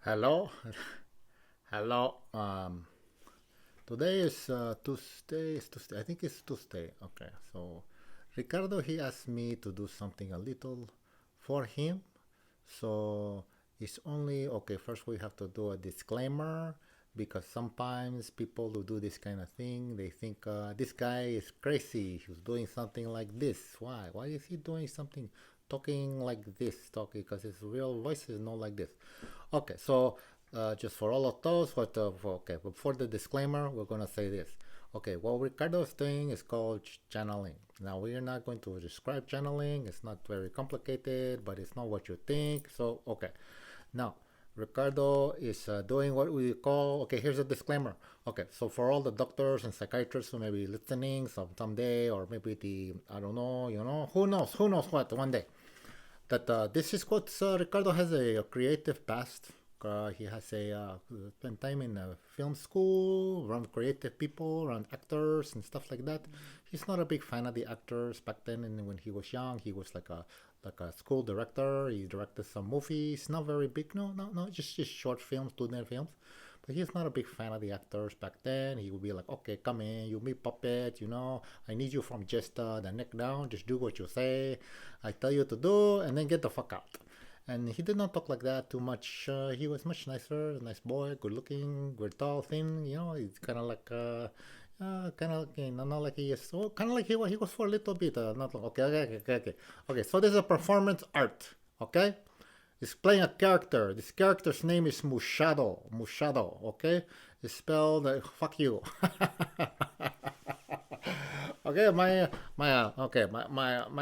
Hello, hello. Today is Tuesday. It's Tuesday. I think it's Tuesday. Okay, so Ricardo he asked me to do something a little for him. So it's only okay. First, we have to do a disclaimer because sometimes people who do this kind of thing they think this guy is crazy. He's doing something like this. Why? Why is he doing something? Talking like this, talking because his real voice is not like this. Okay, so just for all of those, okay, before the disclaimer, we're gonna say this. Okay, what Ricardo is doing is called channeling. Now we are not going to describe channeling. It's not very complicated, but it's not what you think. So okay, now Ricardo is doing what we call. Okay, here's a disclaimer. Okay, so for all the doctors and psychiatrists who may be listening someday, or maybe the I don't know, who knows what one day that this is what Ricardo has a creative past. He has spent time in a film school, around creative people, around actors and stuff like that. He's not a big fan of the actors back then. And when he was young, he was like a school director. He directed some movies, not very big, no, just short films, student films. But he's not a big fan of the actors back then. He would be like, okay, come in, you me puppet, I need you from just the neck down, just do what you say, I tell you to do, and then get the fuck out. And he did not talk like that too much. He was much nicer, a nice boy, good looking, good tall, thin. He's kind of like, kind of like, not like he is. Oh, kind of like he was for a little bit. Not like, okay. So there's a performance art. Okay, he's playing a character. This character's name is Muchado. Muchado. Okay, it's spelled fuck you. Okay, my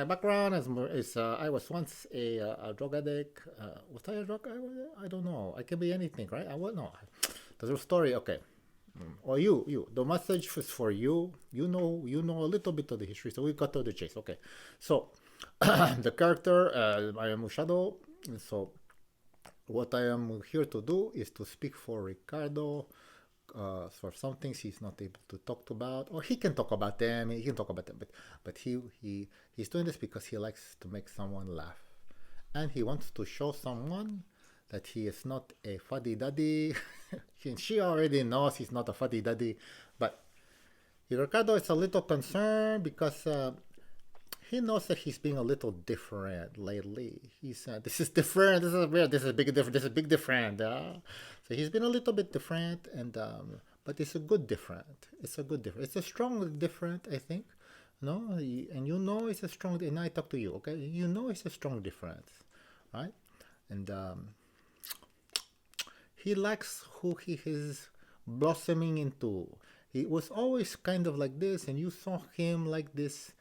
background is I was once a drug addict. Was I a drug? I don't know. I can be anything, right? I will know. There's a story. Okay, or you. The message is for you. You know a little bit of the history, so we got to the chase. Okay, so the character I am Mushado. So what I am here to do is to speak for Ricardo for some things he's not able to talk about, or he can talk about them. He can talk about them, but he's doing this because he likes to make someone laugh, and he wants to show someone that he is not a fuddy duddy. She already knows he's not a fuddy duddy, but Ricardo is a little concerned because he knows that he's being a little different lately. He's this is different. This is weird. This is big different. This is big different. So he's been a little bit different, and but it's a good different. It's a good different. It's a strong different, I think. No, and it's a strong. And I talk to you, okay? It's a strong difference, right? And he likes who he is blossoming into. He was always kind of like this, and you saw him like this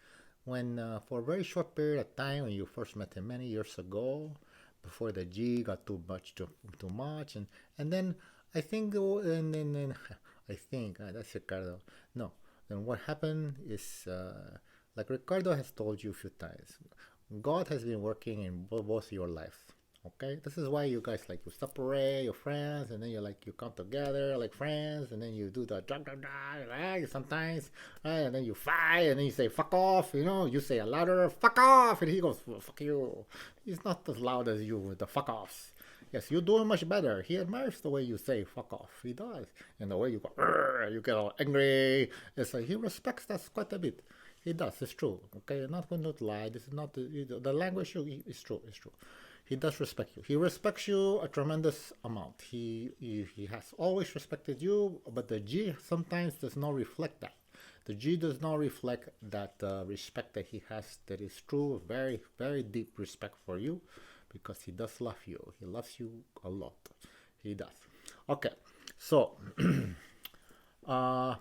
when for a very short period of time when you first met him many years ago, before the G got too much, and then I think and I think that's Ricardo. No, then what happened is like Ricardo has told you a few times, God has been working in both your lives. Okay, this is why you guys like you separate your friends, and then you like you come together like friends, and then you do the right, sometimes, right, and then you fight, and then you say fuck off, you say a louder fuck off, and he goes well, fuck you. He's not as loud as you with the fuck offs. Yes, you're doing much better. He admires the way you say fuck off. He does, and the way you go, you get all angry. It's like he respects that quite a bit. He does. It's true. Okay, I'm not going to lie. This is not the language. It's true. It's true. He does respect you. He respects you a tremendous amount. He has always respected you, but the G sometimes does not reflect that. The G does not reflect that respect that he has. That is true, very very deep respect for you, because he does love you. He loves you a lot. He does. Okay, so uh,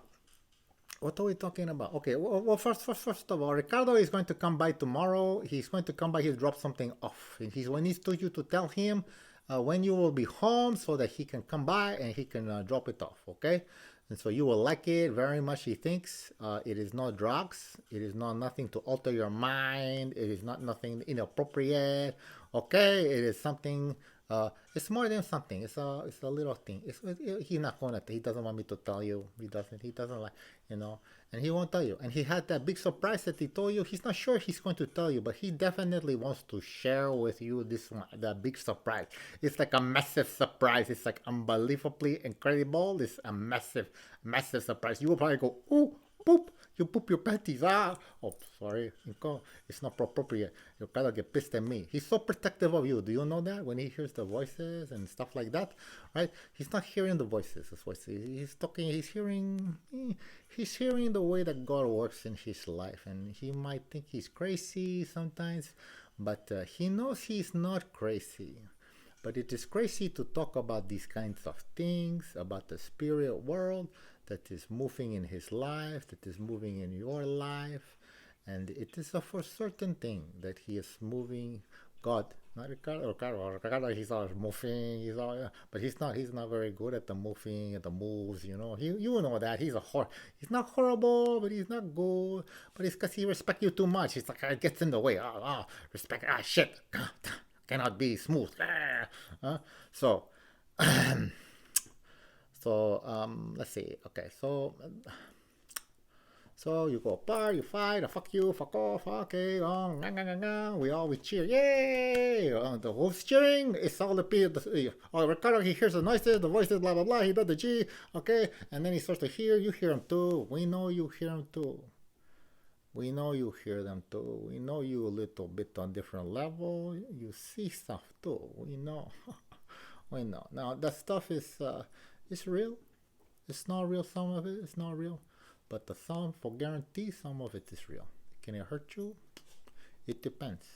what are we talking about? Okay, well first of all, Ricardo is going to come by tomorrow. He's going to come by. He'll drop something off. And he needs to you to tell him when you will be home so that he can come by and he can drop it off. Okay, and so you will like it very much. He thinks it is not drugs. It is not nothing to alter your mind. It is not nothing inappropriate. Okay, it is something It's more than something. It's a little thing. He's not gonna. He doesn't want me to tell you. He doesn't. He doesn't like, you know, and he won't tell you. And he had that big surprise that he told you. He's not sure he's going to tell you, but he definitely wants to share with you this one, that big surprise. It's like a massive surprise. It's like unbelievably incredible. It's a massive, massive surprise. You will probably go, oh, boop. You poop your panties. Ah, oh, sorry. It's not appropriate. You gotta get pissed at me. He's so protective of you. Do you know that? When he hears the voices and stuff like that, right? He's not hearing the voices. His voices. He's talking. He's hearing. He's hearing the way that God works in his life, and he might think he's crazy sometimes, but he knows he's not crazy. But it is crazy to talk about these kinds of things, about the spirit world that is moving in his life, that is moving in your life. And it is a for certain thing that he is moving. God, not Ricardo, he's always moving, but he's not very good at the moving, at the moves, you know that, he's not horrible, but he's not good, but it's because he respects you too much, he's like, it gets in the way, respect, shit, cannot be smooth. So let's see. Okay, so you go apart, you fight, fuck you, fuck off, okay, we cheer, yay! The who's cheering? It's all the people. Ricardo, he hears the noises, the voices, blah blah blah. He does the G, okay, and then he starts to hear. You hear him too. We know you hear him too. We know you hear them too. We know you a little bit on different level. You see stuff too. We know. We know. Now that stuff is real. It's not real. Some of it is not real, but for guarantee, some of it is real. Can it hurt you? It depends.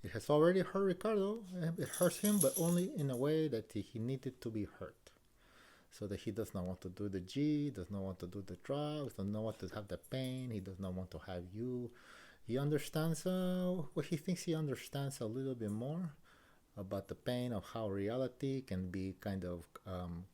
It has already hurt Ricardo. It hurts him, but only in a way that he needed to be hurt. So that he does not want to do the G, does not want to do the drugs, does not want to have the pain, he does not want to have you. He understands what he thinks he understands a little bit more about the pain of how reality can be kind of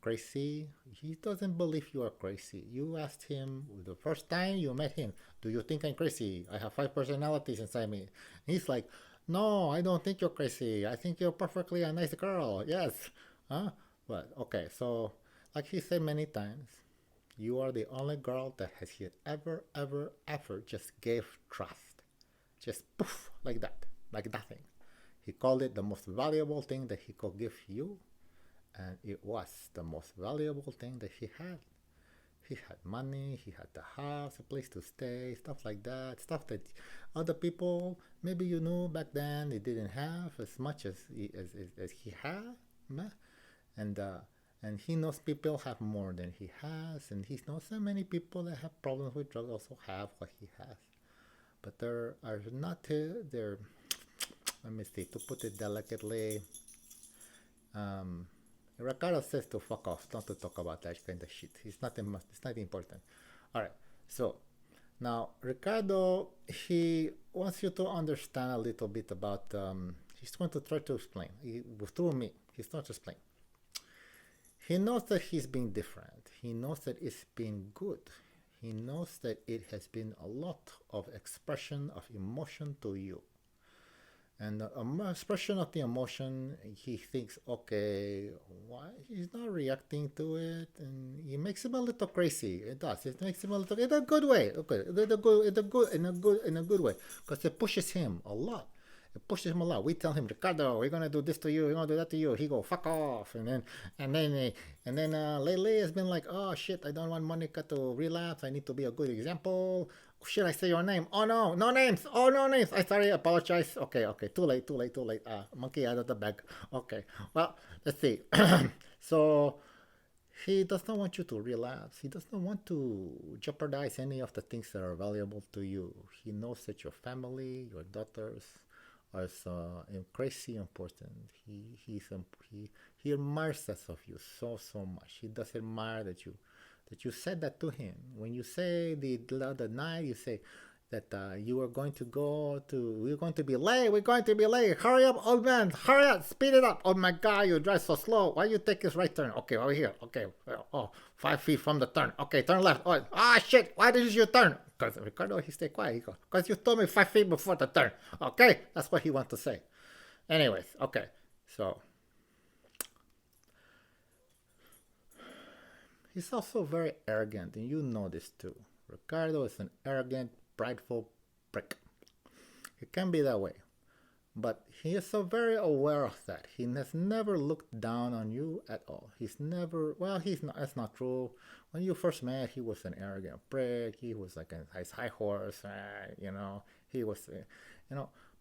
crazy. He doesn't believe you are crazy. You asked him the first time you met him, do you think I'm crazy? I have 5 personalities inside me. And he's like, no, I don't think you're crazy. I think you're perfectly a nice girl. Yes. Huh? But okay, so like he said many times, you are the only girl that he ever just gave trust. Just poof, like that, like nothing. He called it the most valuable thing that he could give you, and it was the most valuable thing that he had. He had money, he had the house, a place to stay, stuff like that, stuff that other people, maybe you knew back then, they didn't have as much as he had. And he knows people have more than he has, and he knows so many people that have problems with drugs also have what he has. But there are not, let me see, to put it delicately, Ricardo says to fuck off, not to talk about that kind of shit. It's not important. All right, so now Ricardo, he wants you to understand a little bit about, he's going to try to explain, through me, he's not to explain. He knows that he's been different. He knows that it's been good. He knows that it has been a lot of expression of emotion to you. And the expression of the emotion, he thinks, okay, why he's not reacting to it, and it makes him a little crazy. It does. It makes him a little in a good way. Okay, in a good way, because it pushes him a lot. It pushes him a lot. We tell him, Ricardo, we're gonna do this to you, we're gonna do that to you. He go, fuck off, and then lately it's been like, oh shit, I don't want Monica to relapse. I need to be a good example. Should I say your name? Oh no, no names. Oh no names. I sorry, apologize. Okay, too late. Monkey out of the bag. Okay, well, let's see. So he does not want you to relapse. He does not want to jeopardize any of the things that are valuable to you. He knows that your family, your daughters, are crazy important. He admires that of you so much. He does admire that you said that to him. When you say the other night, you say that you were going to we're going to be late. Hurry up, old man, hurry up, speed it up. Oh my God, you drive so slow. Why you take this right turn? Okay, over here. Okay, 5 feet from the turn. Okay, turn left. Oh, shit, why did you turn? Because Ricardo, he stay quiet. He goes, because you told me 5 feet before the turn. Okay, that's what he wants to say. Anyways, okay, so He's also very arrogant, and you know this too. Ricardo is an arrogant, prideful prick. He can be that way. But he is so very aware of that. He has never looked down on you at all. He's never, well, he's not, that's not true. When you first met, he was an arrogant prick. He was like a his high horse, he was,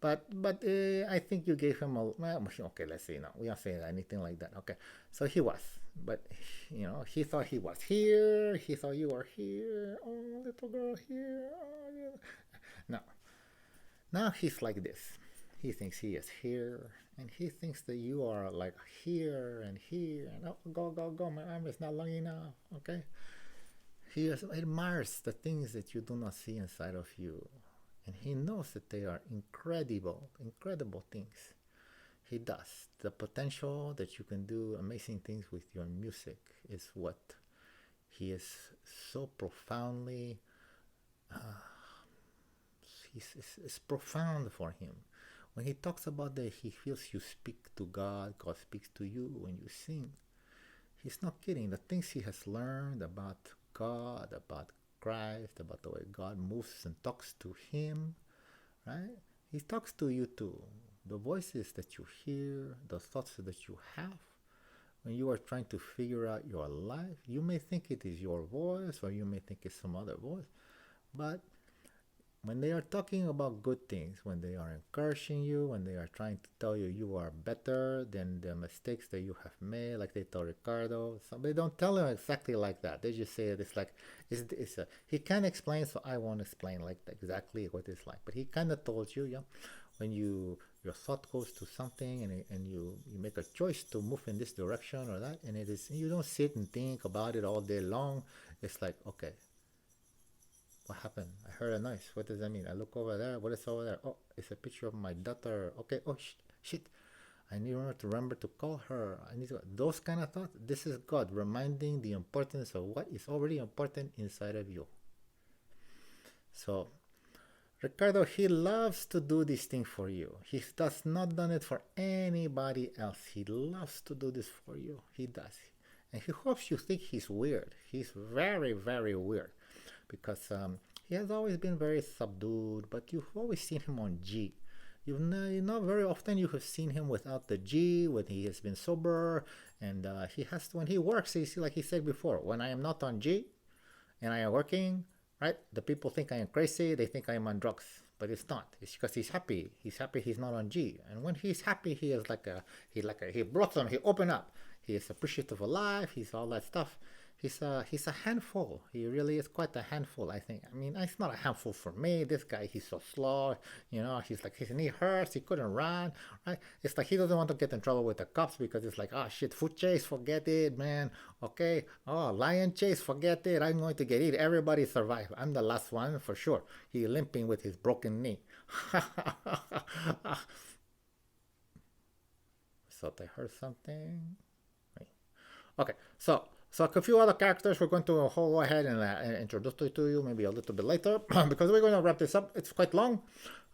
I think you gave him a, well, okay, let's see, no, we don't say anything like that. Okay, so he was, but, he thought he was here. He thought you were here. Oh, little girl here. Oh, yeah. No, now he's like this. He thinks he is here, and he thinks that you are like here and here, and oh, go, go, go, my arm is not long enough, okay? Admires the things that you do not see inside of you, and he knows that they are incredible, incredible things. He does. The potential that you can do amazing things with your music is what he is so profoundly, it's profound for him. When he talks about that, he feels you speak to God, God speaks to you when you sing. He's not kidding. The things he has learned about God, about Christ, about the way God moves and talks to him, right? He talks to you too. The voices that you hear, the thoughts that you have, when you are trying to figure out your life, you may think it is your voice or you may think it's some other voice, but when they are talking about good things, when they are encouraging you, when they are trying to tell you you are better than the mistakes that you have made, like they told Ricardo, so they don't tell him exactly like that. They just say it's like he can't explain, so I won't explain like exactly what it's like. But he kind of told you, yeah, when your thought goes to something and you make a choice to move in this direction or that, and it is you don't sit and think about it all day long. It's like, okay, what happened? I heard a noise. What does that mean? I look over there. What is over there? Oh, it's a picture of my daughter. Okay. Oh, shit. I need to remember to call her. I need to. Those kind of thoughts. This is God reminding the importance of what is already important inside of you. So, Ricardo, he loves to do this thing for you. He does not done it for anybody else. He loves to do this for you. He does. And he hopes you think he's weird. He's very, very weird. Because he has always been very subdued, but you've always seen him on G. Not very often you have seen him without the G, when he has been sober, and he has when he works. Like he said before, when I am not on G, and I am working, right? The people think I am crazy. They think I am on drugs, but it's not. It's because he's happy. He's happy. He's not on G, and when he's happy, he is he blossom. He open up. He is appreciative of life. He's all that stuff. He's a handful. He really is quite a handful, I think. I mean, it's not a handful for me. This guy, he's so slow. He's like his knee hurts. He couldn't run. Right? It's like he doesn't want to get in trouble with the cops because it's like, oh shit, foot chase, forget it, man. Okay. Oh, lion chase, forget it. I'm going to get it. Everybody survived. I'm the last one for sure. He limping with his broken knee. So I heard something. Okay, so a few other characters we're going to go ahead and introduce to you maybe a little bit later because we're going to wrap this up. It's quite long.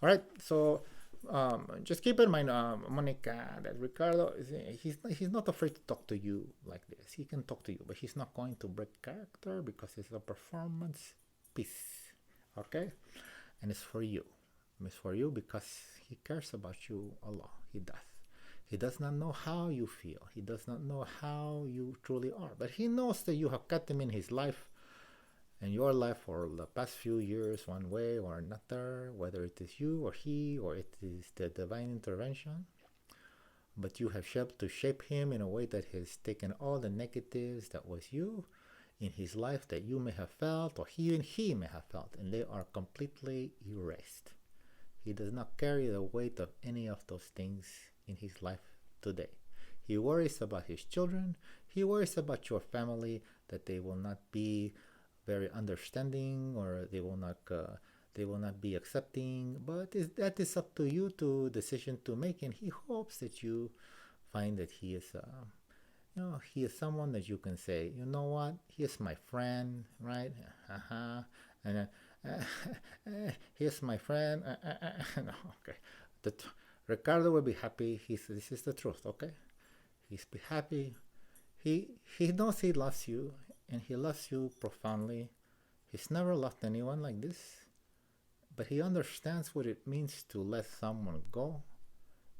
All right, so just keep in mind, Monica, that Ricardo he's not afraid to talk to you like this. He can talk to you, but he's not going to break character because it's a performance piece. Okay, and it's for you. It's for you because he cares about you a lot. He does. He does not know how you feel. He does not know how you truly are. But he knows that you have kept him in his life and your life for the past few years, one way or another, whether it is you or he or it is the divine intervention. But you have helped to shape him in a way that has taken all the negatives that was you in his life that you may have felt or he may have felt, and they are completely erased. He does not carry the weight of any of those things in his life today. He worries about his children. He worries about your family, that they will not be very understanding or they will not be accepting. But that is up to you to decision to make, and he hopes that you find that he is he is someone that you can say, you know what, he is my friend, right? And he is my friend. No, okay. Ricardo will be happy. This is the truth, okay? He's be happy. He knows he loves you, and he loves you profoundly. He's never loved anyone like this, but he understands what it means to let someone go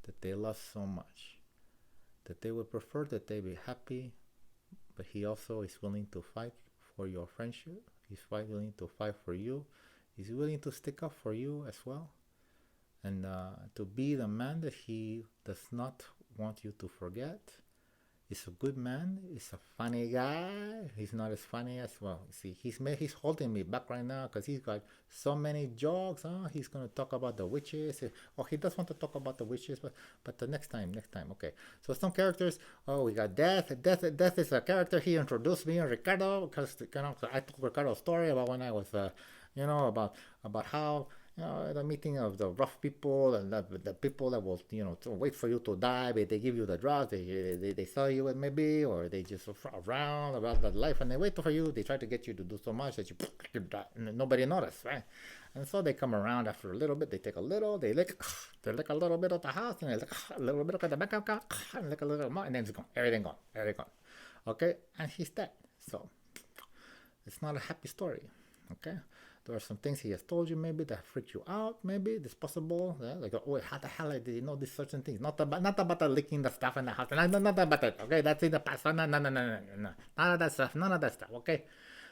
that they love so much, that they would prefer that they be happy, but he also is willing to fight for your friendship. He's willing to fight for you. He's willing to stick up for you as well, and to be the man that he does not want you to forget. He's a good man. He's a funny guy. He's not as funny as well. See, he's holding me back right now because he's got so many jokes. He's gonna talk about the witches. Oh, he does want to talk about the witches, but the next time. Okay. So some characters. Oh, we got Death. Death is a character he introduced me and Ricardo because I told Ricardo's story about when I was about how the meeting of the rough people and the people that will, to wait for you to die, but they give you the drugs, they sell you it maybe, or they just around about the life and they wait for you. They try to get you to do so much that you die, and nobody notices, right? And so they come around after a little bit. They take a little, they lick a little bit of the house, and they lick a little bit of the bank account, and lick a little more, and then it's gone. Everything gone. Okay, and he's dead. So it's not a happy story. Okay. There are some things he has told you maybe that freaked you out. Maybe it's possible. Yeah? Like, oh, how the hell did he know these certain things? Not about the licking the stuff in the house. Not about that. Okay, that's in the past. No. None of that stuff. Okay,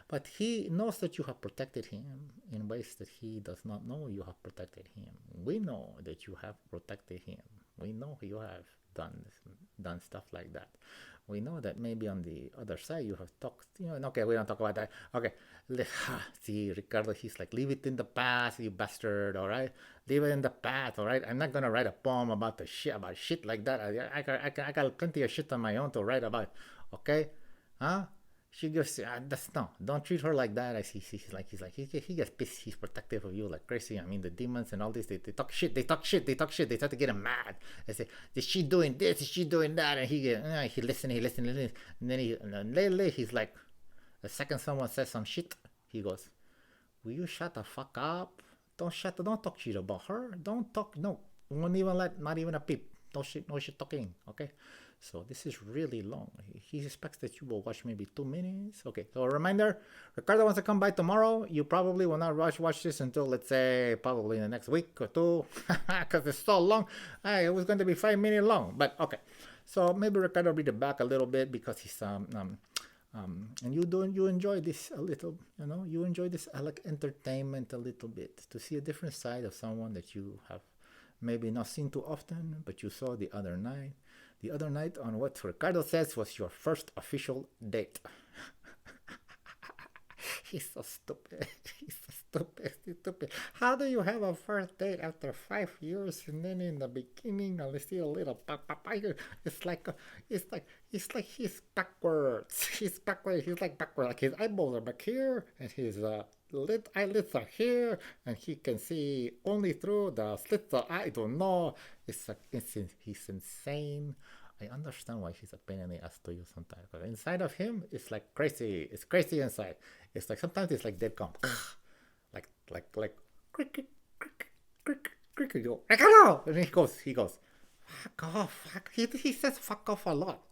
but he knows that you have protected him in ways that he does not know you have protected him. We know that you have protected him. We know you have done stuff like that. We know that maybe on the other side you have talked, okay, we don't talk about that. Okay, see, Ricardo, he's like, leave it in the past, you bastard, all right? Leave it in the past, all right? I'm not going to write a poem about shit like that. I got plenty of shit on my own to write about, okay? Huh? She goes, don't treat her like that. He gets pissed. He's protective of you like crazy. I mean, the demons and all this, they talk shit. They try to get him mad. They say, is she doing this? Is she doing that? And he listens. And then lately he's like, the second someone says some shit, he goes, will you shut the fuck up? Don't talk shit about her. Don't talk, no. Won't even not even a peep. No shit talking, okay? So this is really long. He expects that you will watch maybe 2 minutes. Okay, so a reminder, Ricardo wants to come by tomorrow. You probably will not watch this until, let's say, probably in the next week or two, because it's so long. It was going to be 5 minutes long, but okay. So maybe Ricardo will be back a little bit because he's and you enjoy this a little, you enjoy this like entertainment a little bit, to see a different side of someone that you have maybe not seen too often, but you saw the other night. The other night on what Ricardo says was your first official date. He's so stupid. He's stupid. How do you have a first date after 5 years and then in the beginning I see a little it's like he's backwards. He's like backward. Like his eyeballs are back here and his eyelids are here and he can see only through the slits of eye. I don't know. He's insane. I understand why he's a pain in the ass to you sometimes. But inside of him, it's like crazy. It's crazy inside. It's like sometimes it's like dead calm. like cricket. You go, and he goes, fuck off. He says fuck off a lot.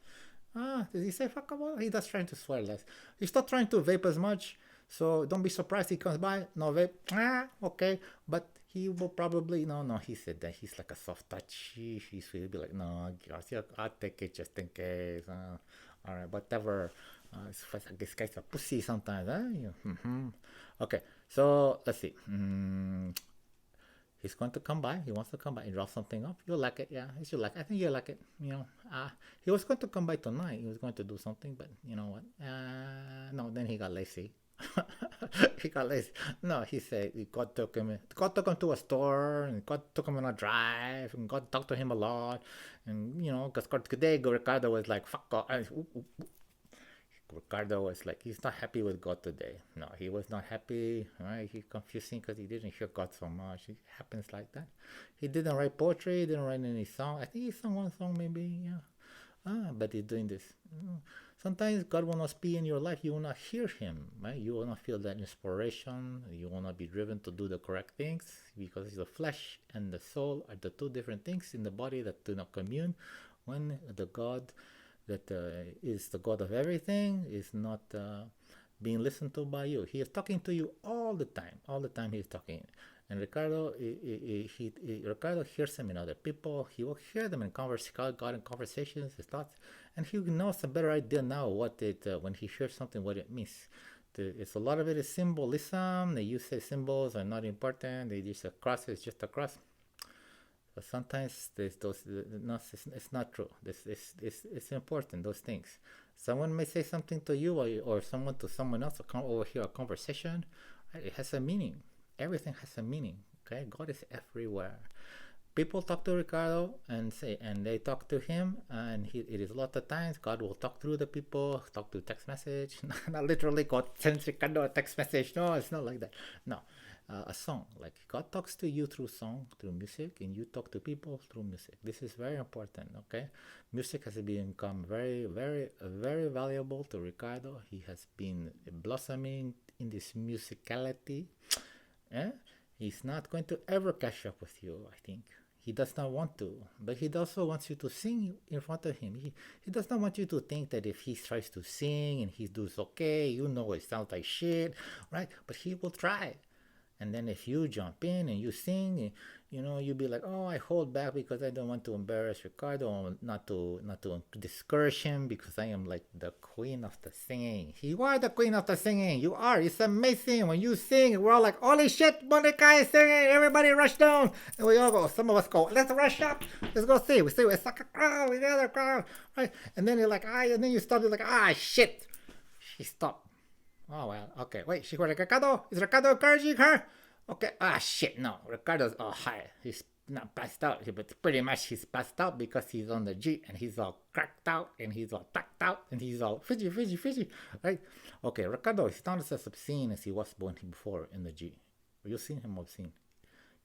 Does he say fuck off? He does trying to swear less. He's not trying to vape as much. So don't be surprised he comes by. No vape. Okay. But he will probably, no, he said that he's like a soft touch. He'll be like, no, I'll take it just in case. All right, whatever. This guy's a pussy sometimes. Okay, so let's see. He's going to come by. He wants to come by and drop something off. You'll like it. Yeah, you like it. I think you'll like it. He was going to come by tonight. He was going to do something, but you know what? No, then he got lazy. He got lazy. No, he said God took him to a store, and God took him on a drive, and God talked to him a lot, and because today Ricardo was like fuck off. Ricardo was like, he's not happy with God today. No, he was not happy. Right? He confusing because he didn't hear God so much. It happens like that. He didn't write poetry. He didn't write any song. I think he sang one song maybe. Yeah. But he's doing this. Sometimes God will not be in your life. You will not hear him. Right? You will not feel that inspiration. You will not be driven to do the correct things because the flesh and the soul are the two different things in the body that do not commune. When the God that is the God of everything is not being listened to by you. He is talking to you all the time. All the time he's talking. And Ricardo, Ricardo hears them in other people. He will hear them in God in conversations, his thoughts, and he knows a better idea now what it when he hears something what it means. It's a lot of it is symbolism. They use say symbols are not important. They use a cross is just a cross. But sometimes those no, it's not true. It's important those things. Someone may say something to you or someone to someone else or overhear a conversation. Right? It has a meaning. Everything has a meaning. Okay, God is everywhere. People talk to Ricardo and they talk to him, and it is a lot of times God will talk through the people, talk through text message. Not literally God sends Ricardo a text message. No, it's not like that. No, a song. Like God talks to you through song, through music, and you talk to people through music. This is very important. Okay, music has become very, very, very valuable to Ricardo. He has been blossoming in this musicality. Eh? He's not going to ever catch up with you, I think. He does not want to, but he also wants you to sing in front of him. He does not want you to think that if he tries to sing and he does okay, you know it sounds like shit, right? But he will try. And then if you jump in and you sing, you know, you'll be like, oh, I hold back because I don't want to embarrass Ricardo, not to discourage him because I am like the queen of the singing. You are the queen of the singing. You are. It's amazing when you sing. We're all like, holy shit, Monica is singing. Everybody rush down. And we all go. Some of us go, let's rush up. Let's go see. We see. It's like a crowd. We got a crowd, right? And then you're like, and then you stop. You're like, shit. She stopped. Oh, well, okay. Wait, she went like, Ricardo? Is Ricardo encouraging her? Okay. Shit, no. Ricardo's all high. He's not passed out, but pretty much he's passed out because he's on the G and he's all cracked out and he's all tacked out and he's all fidgy, right? Okay, Ricardo is not as obscene as he was before in the G. You've seen him obscene.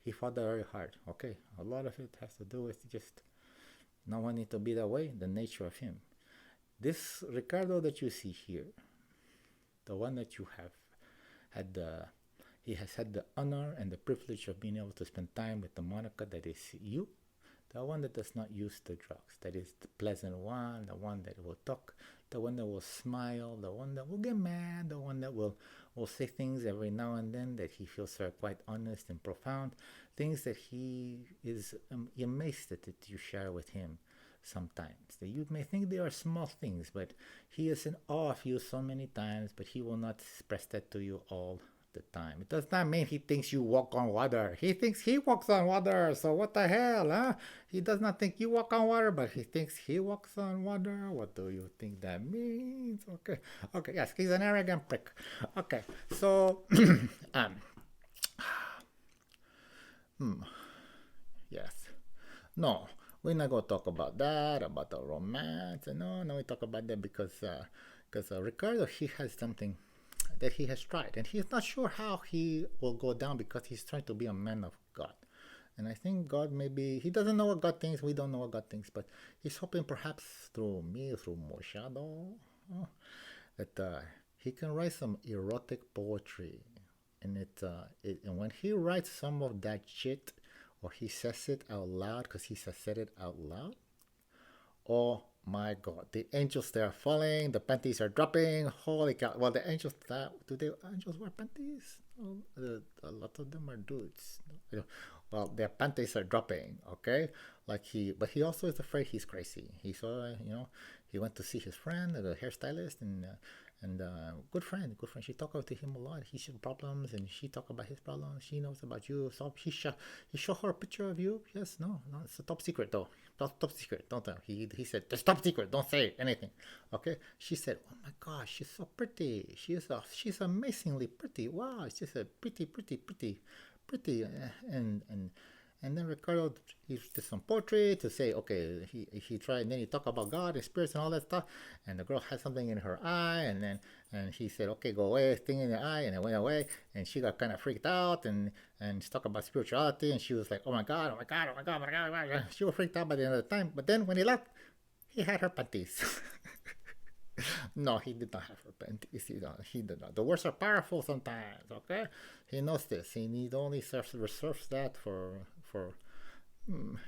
He fought that very hard. Okay, a lot of it has to do with just not wanting to be that way, the nature of him. This Ricardo that you see here, the one that you have had he has had the honor and the privilege of being able to spend time with the Monica that is you, the one that does not use the drugs, that is the pleasant one, the one that will talk, the one that will smile, the one that will get mad, the one that will say things every now and then that he feels are quite honest and profound, things that he is amazed that you share with him. Sometimes that you may think they are small things, but he is in awe of you so many times, but he will not express that to you all the time. It does not mean he thinks you walk on water. He thinks he walks on water. So what the hell, huh? He does not think you walk on water, but he thinks he walks on water. What do you think that means? Okay, yes, he's an arrogant prick. Okay, so yes, no. We're not going to talk about that, about the romance. No, we talk about that because Ricardo, he has something that he has tried. And he's not sure how he will go down because he's trying to be a man of God. And I think God maybe, he doesn't know what God thinks, we don't know what God thinks, but he's hoping perhaps through me, through Muchado, that he can write some erotic poetry. And and when he writes some of that shit, or he says it out loud because he has said it out loud. Oh my God, the angels, they are falling, the panties are dropping. Holy cow. Well, the angels, angels wear panties? Oh, a lot of them are dudes. Well, their panties are dropping, okay? But he also is afraid he's crazy. He saw, he went to see his friend, the hairstylist, and good friend. She talked to him a lot. He had problems, and she talked about his problems. She knows about you. So he showed her a picture of you. Yes, no, it's a top secret though. Top secret. Don't tell. He said it's top secret. Don't say anything. Okay. She said, "Oh my gosh, she's so pretty. She's amazingly pretty. Wow, she's a pretty, and then Ricardo, he did some poetry to say, okay, he tried, and then he talked about God and spirits and all that stuff, and the girl had something in her eye, and he said, okay, go away, thing in the eye, and it went away, and she got kind of freaked out, and she talked about spirituality, and she was like, oh my God, she was freaked out by the end of the time, but then when he left, he had her panties. No, he did not have her panties. He did not. The words are powerful sometimes, okay? He knows this. He only reserves that for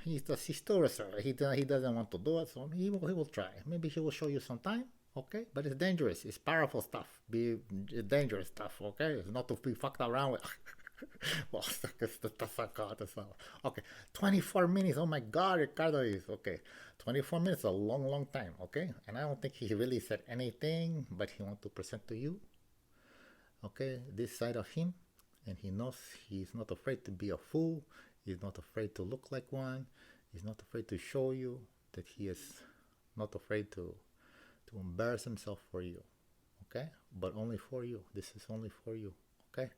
he's still reserved. He doesn't want to do it, so he will try. Maybe he will show you sometime. Okay, but it's dangerous. It's powerful stuff. Be dangerous stuff. Okay, it's not to be fucked around with. Well, that's a god. Okay. 24 minutes. Oh my god, Ricardo is okay. 24 minutes is a long, long time. Okay, and I don't think he really said anything, but he wants to present to you. Okay, this side of him, and he knows he's not afraid to be a fool. He's not afraid to look like one. He's not afraid to show you that he is not afraid to embarrass himself for you. Okay, but only for you. This is only for you. Okay,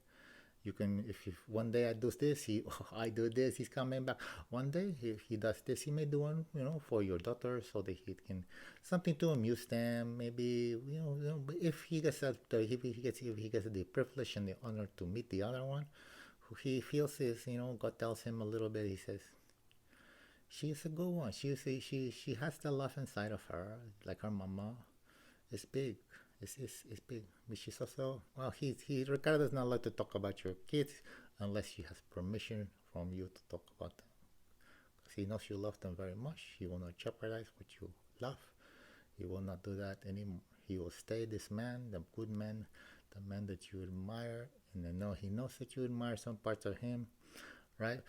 you can if one day I do this, I do this, he's coming back. One day if he does this, he may do one, for your daughter, so that he can something to amuse them. Maybe but if he gets the privilege and the honor to meet the other one, who he feels is God tells him a little bit. He says she's a good one. She has the love inside of her, like her mama. It's big. It's big. But she's also he Ricardo does not like to talk about your kids unless she has permission from you to talk about them. Because he knows you love them very much. He will not jeopardize what you love. He will not do that anymore. He will stay this man, the good man, the man that you admire, and I know he knows that you admire some parts of him, right?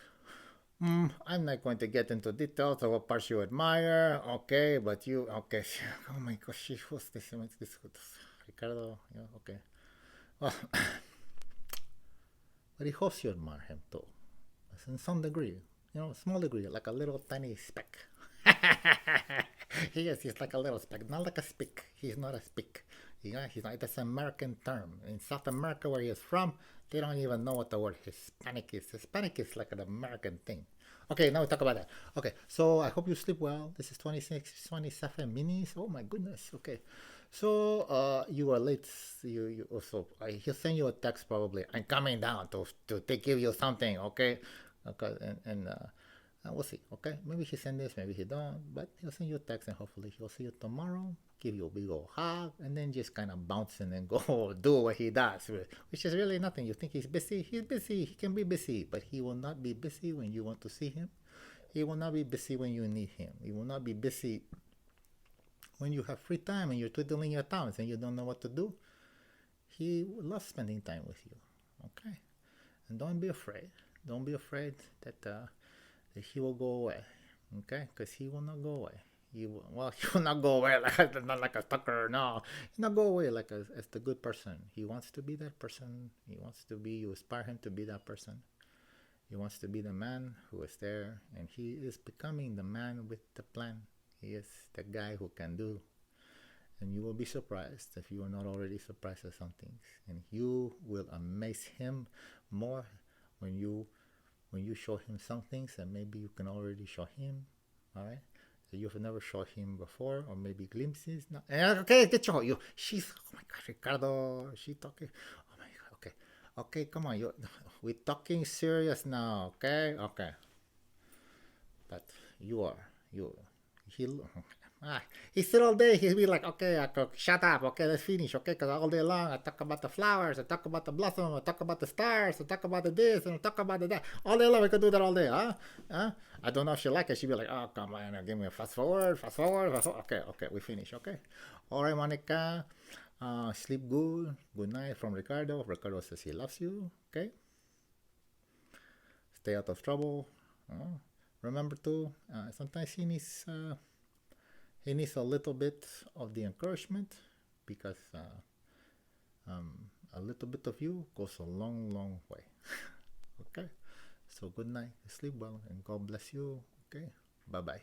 I'm not going to get into details of what parts you admire, okay? But okay? Oh my gosh, she was this, Ricardo, yeah, okay. Well, but he hopes you admire him too, in some degree, small degree, like a little tiny speck. He's like a little speck, not like a speck. He's not a speck. He's not. That's an American term. In South America, where he is from, they don't even know what the word Hispanic is. Hispanic is like an American thing. Okay, now we talk about that. Okay, so I hope you sleep well. This is 26, 27 minutes. Oh my goodness. Okay, so you are late. You also he'll send you a text probably. I'm coming down to give you something. Okay, okay, and we'll see. Okay, maybe he send this, maybe he don't, but he'll send you a text and hopefully he'll see you tomorrow. Give you a big old hug, and then just kind of bounce and then go do what he does, which is really nothing. You think he's busy? He's busy. He can be busy, but he will not be busy when you want to see him. He will not be busy when you need him. He will not be busy when you have free time and you're twiddling your thumbs and you don't know what to do. He loves spending time with you. Okay, and don't be afraid. Don't be afraid that he will go away. Okay, because he will not go away. He will not go away not like a sucker. No, he'll not go away like as the good person. He wants to be that person. He wants to be. You inspire him to be that person. He wants to be the man who is there, and he is becoming the man with the plan. He is the guy who can do. And you will be surprised if you are not already surprised at some things, and you will amaze him more when you show him some things that maybe you can already show him. All right. You've never showed him before, or maybe glimpses. No. Okay, get you. She's. Oh my God, Ricardo. She talking. Oh my God. Okay, okay. Come on, we're talking serious now. Okay, okay. But you are you. He. He sit all day. He'll be like, okay, shut up. Okay, let's finish. Okay, because all day long I talk about the flowers, I talk about the blossom, I talk about the stars, I talk about the this, and I talk about the that. All day long we could do that all day, huh? Huh? I don't know if she like it. She'd be like, oh come on, give me a fast forward, fast forward, fast forward. Okay, okay, we finish. Okay. All right, Monica. Sleep good. Good night from Ricardo. Ricardo says he loves you. Okay. Stay out of trouble. Remember to sometimes he needs a little bit of the encouragement, because a little bit of you goes a long, long way. Okay, so good night, sleep well, and God bless you. Okay, bye bye.